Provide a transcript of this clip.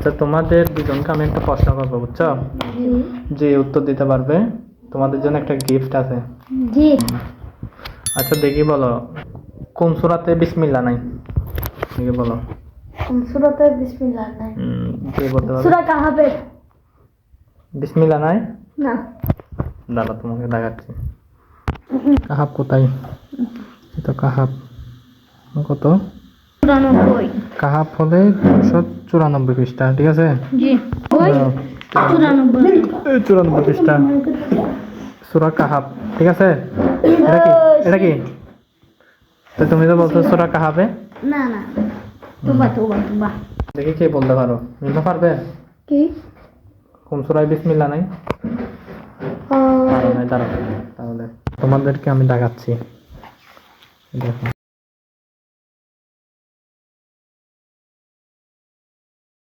আচ্ছা, তোমাদের দুজনকে আমি একটা প্রশ্ন করবো, বুঝছো? যে উত্তর দিতে পারবে তোমাদের জন্য একটা গিফট আছে। জি। আচ্ছা, দেখি বলো, কোন সূরাতে বিসমিল্লাহ নাই? দেখি বলো। কোন সূরাতে বিসমিল্লাহ নাই? কে বলতে পারবে? সূরা কাহাফে। বিসমিল্লাহ নাই? না। দাঁড়া, তোমাকে দেখাচ্ছি। কাহাব কোথায়? এটা কাহাব কত? 94। কাহাব হলে 294 পৃষ্ঠা, ঠিক আছে? জি। ওই 94। 94 পৃষ্ঠা সূরা কাহাব, ঠিক আছে? এটা কি? এটা কি? তো তুমি তো বলছো সূরা কাহাবে। না না, তোবা। দেখি কে বলতে পারো, মিলতে পারবে? কি? কোন সূরায় বিসমিল্লাহ নাই? পারো নাই, দাঁড়াও। তাহলে তোমাদেরকে আমি দেখাচ্ছি, দেখো।